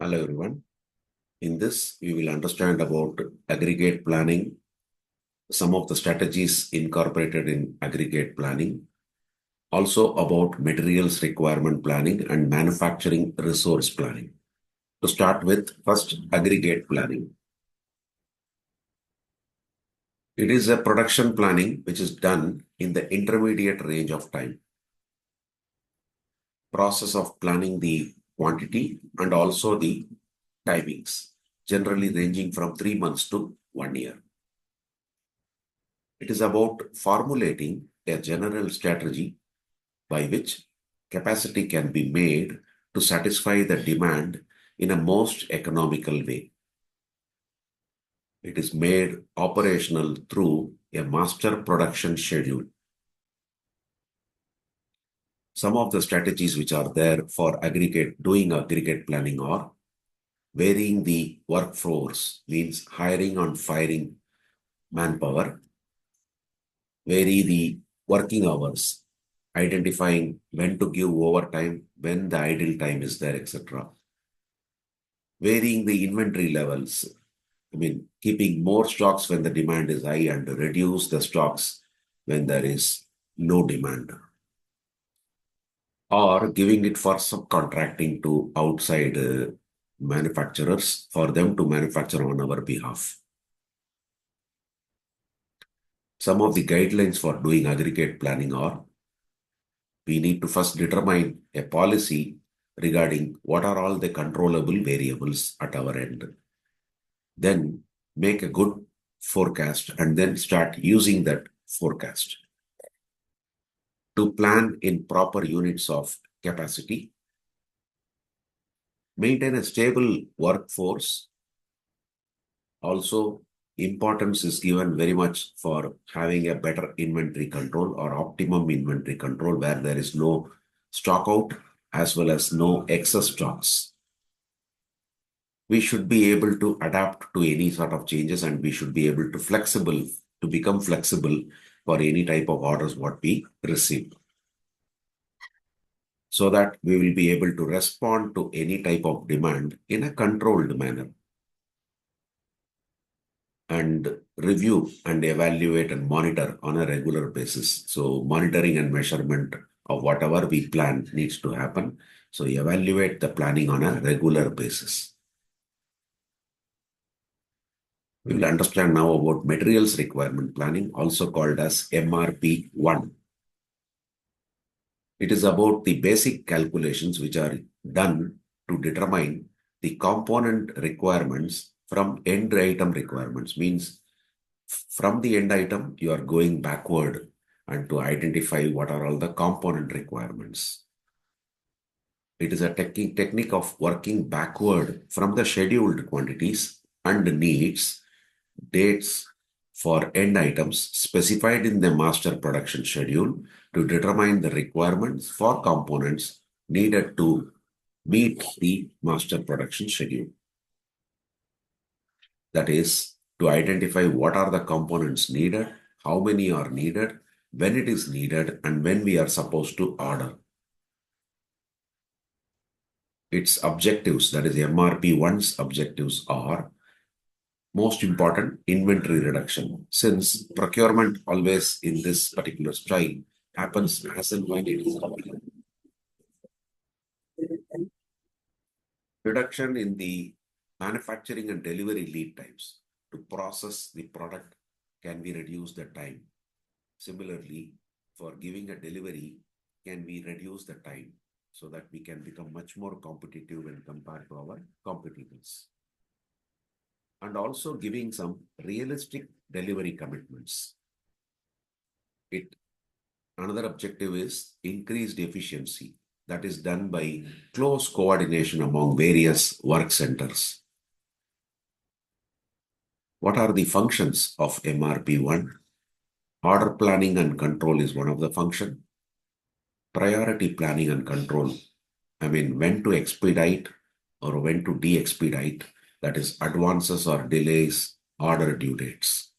Hello everyone. In this, we will understand about aggregate planning, some of the strategies incorporated in aggregate planning, also about materials requirement planning and manufacturing resource planning. To start with, first aggregate planning. It is a production planning which is done in the intermediate range of time. Process of planning the quantity and also the timings, generally ranging from 3 months to 1 year. It is about formulating a general strategy by which capacity can be made to satisfy the demand in a most economical way. It is made operational through a master production schedule. Some of the strategies which are there for doing aggregate planning are varying the workforce, means hiring and firing manpower, vary the working hours, identifying when to give overtime, when the idle time is there, etc. Varying the inventory levels, keeping more stocks when the demand is high and reduce the stocks when there is low demand. Or giving it for subcontracting to outside manufacturers for them to manufacture on our behalf. Some of the guidelines for doing aggregate planning are: we need to first determine a policy regarding what are all the controllable variables at our end. Then make a good forecast and then start using that forecast to plan in proper units of capacity. Maintain a stable workforce. Also, importance is given very much for having a better inventory control or optimum inventory control where there is no stock out as well as no excess stocks. We should be able to adapt to any sort of changes and we should be able to become flexible for any type of orders what we receive, so that we will be able to respond to any type of demand in a controlled manner and review and evaluate and monitor on a regular basis. So monitoring and measurement of whatever we plan needs to happen. So evaluate the planning on a regular basis. We will understand now about materials requirement planning, also called as MRP I. It is about the basic calculations which are done to determine the component requirements from end item requirements. Means from the end item, you are going backward and to identify what are all the component requirements. It is a technique of working backward from the scheduled quantities and needs, dates for end items specified in the master production schedule to determine the requirements for components needed to meet the master production schedule. That is, to identify what are the components needed, how many are needed, when it is needed, and when we are supposed to order. Its objectives, that is MRP I's objectives, are most important, inventory reduction. Since procurement always in this particular style happens as and when it is available. Reduction in the manufacturing and delivery lead times. To process the product, can we reduce the time? Similarly, for giving a delivery, can we reduce the time so that we can become much more competitive when compared to our competitors? And also giving some realistic delivery commitments. Another objective is increased efficiency. That is done by close coordination among various work centers. What are the functions of MRP I? Order planning and control is one of the functions. Priority planning and control, when to expedite or when to de-expedite, that is advances or delays, order due dates.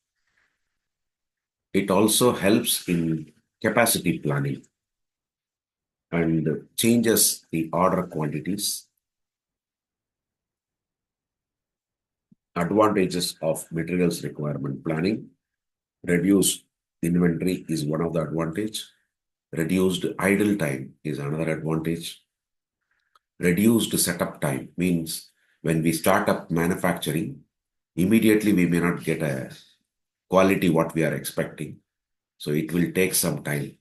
It also helps in capacity planning and changes the order quantities. advantages of materials requirement planning. Reduced inventory is one of the advantage. Reduced idle time is another advantage. Reduced setup time means when we start up manufacturing, immediately we may not get a quality what we are expecting. So it will take some time.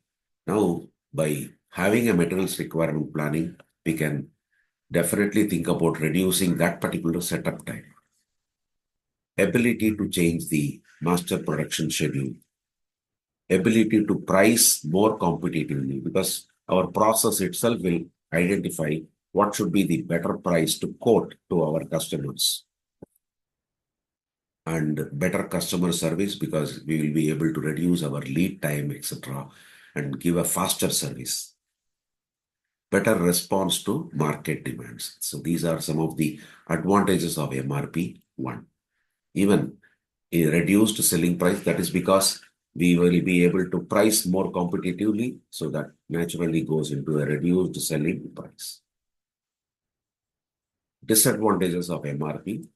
Now, by having a materials requirement planning, we can definitely think about reducing that particular setup time. Ability to change the master production schedule. Ability to price more competitively, because our process itself will identify what should be the better price to quote to our customers. And better customer service, because we will be able to reduce our lead time, etc., and give a faster service. Better response to market demands. So these are some of the advantages of MRP 1. Even a reduced selling price, that is because we will be able to price more competitively, so that naturally goes into a reduced selling price. Disadvantages of MRP: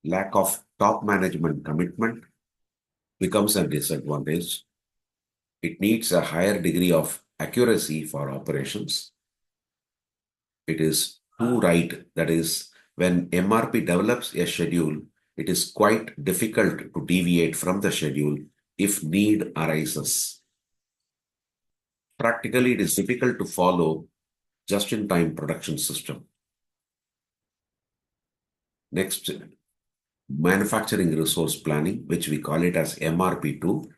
lack of top management commitment becomes a disadvantage. It needs a higher degree of accuracy for operations. It is too right, that is, when MRP develops a schedule, it is quite difficult to deviate from the schedule if need arises. Practically, it is difficult to follow just-in-time production system. Next, manufacturing resource planning, which we call it as MRP II.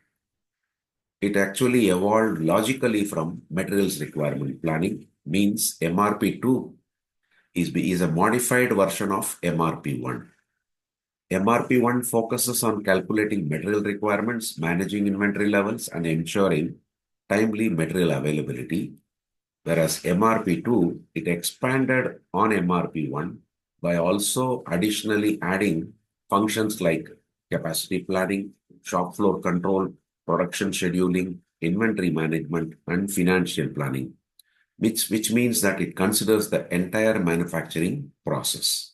It actually evolved logically from materials requirement planning, means MRP II is a modified version of MRP 1. MRP 1 focuses on calculating material requirements, managing inventory levels, and ensuring timely material availability. Whereas MRP 2, it expanded on MRP 1 by also additionally adding functions like capacity planning, shop floor control, production scheduling, inventory management, and financial planning, which means that it considers the entire manufacturing process.